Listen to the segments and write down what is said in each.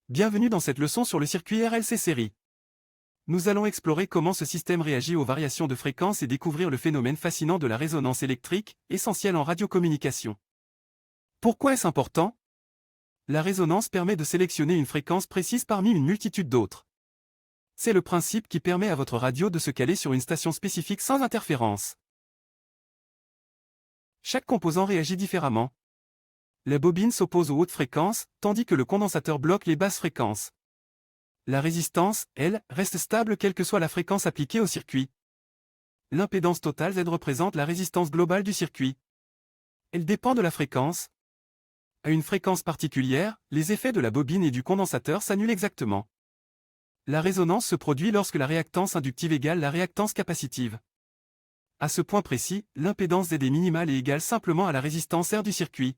Bienvenue dans cette leçon sur le circuit RLC série. Nous allons explorer comment ce système réagit aux variations de fréquence et découvrir le phénomène fascinant de la résonance électrique, essentiel en radiocommunication. Pourquoi est-ce important? La résonance permet de sélectionner une fréquence précise parmi une multitude d'autres. C'est le principe qui permet à votre radio de se caler sur une station spécifique sans interférence. Chaque composant réagit différemment. La bobine s'oppose aux hautes fréquences, tandis que le condensateur bloque les basses fréquences. La résistance, elle, reste stable quelle que soit la fréquence appliquée au circuit. L'impédance totale Z représente la résistance globale du circuit. Elle dépend de la fréquence. À une fréquence particulière, les effets de la bobine et du condensateur s'annulent exactement. La résonance se produit lorsque la réactance inductive égale la réactance capacitive. À ce point précis, l'impédance Z est minimale et égale simplement à la résistance R du circuit.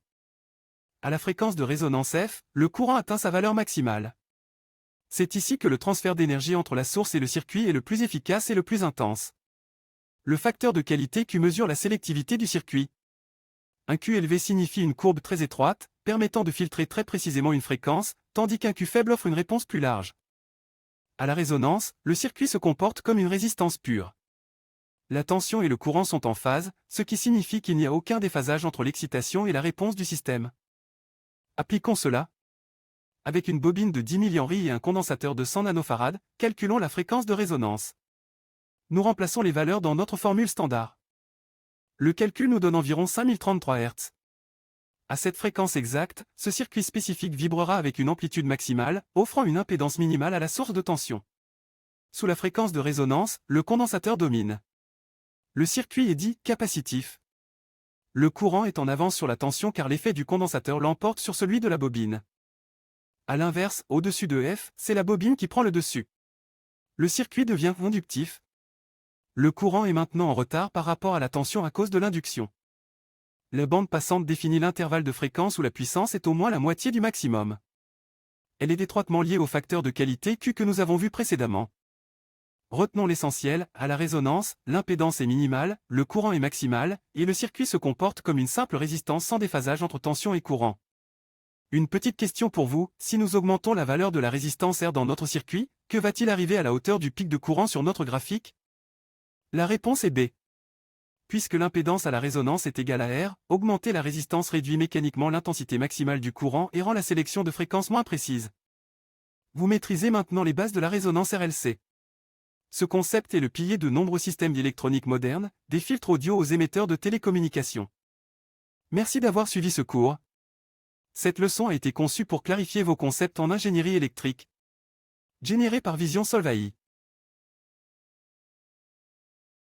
À la fréquence de résonance F, le courant atteint sa valeur maximale. C'est ici que le transfert d'énergie entre la source et le circuit est le plus efficace et le plus intense. Le facteur de qualité Q mesure la sélectivité du circuit. Un Q élevé signifie une courbe très étroite, permettant de filtrer très précisément une fréquence, tandis qu'un Q faible offre une réponse plus large. À la résonance, le circuit se comporte comme une résistance pure. La tension et le courant sont en phase, ce qui signifie qu'il n'y a aucun déphasage entre l'excitation et la réponse du système. Appliquons cela. Avec une bobine de 10 mH et un condensateur de 100 nF, calculons la fréquence de résonance. Nous remplaçons les valeurs dans notre formule standard. Le calcul nous donne environ 5033 Hz. À cette fréquence exacte, ce circuit spécifique vibrera avec une amplitude maximale, offrant une impédance minimale à la source de tension. Sous la fréquence de résonance, le condensateur domine. Le circuit est dit capacitif. Le courant est en avance sur la tension car l'effet du condensateur l'emporte sur celui de la bobine. A l'inverse, au-dessus de F, c'est la bobine qui prend le dessus. Le circuit devient inductif. Le courant est maintenant en retard par rapport à la tension à cause de l'induction. La bande passante définit l'intervalle de fréquence où la puissance est au moins la moitié du maximum. Elle est étroitement liée au facteur de qualité Q que nous avons vu précédemment. Retenons l'essentiel, à la résonance, l'impédance est minimale, le courant est maximal, et le circuit se comporte comme une simple résistance sans déphasage entre tension et courant. Une petite question pour vous, si nous augmentons la valeur de la résistance R dans notre circuit, que va-t-il arriver à la hauteur du pic de courant sur notre graphique? La réponse est B. Puisque l'impédance à la résonance est égale à R, augmenter la résistance réduit mécaniquement l'intensité maximale du courant et rend la sélection de fréquences moins précise. Vous maîtrisez maintenant les bases de la résonance RLC. Ce concept est le pilier de nombreux systèmes d'électronique modernes, des filtres audio aux émetteurs de télécommunications. Merci d'avoir suivi ce cours. Cette leçon a été conçue pour clarifier vos concepts en ingénierie électrique. Générée par Vision Solvay.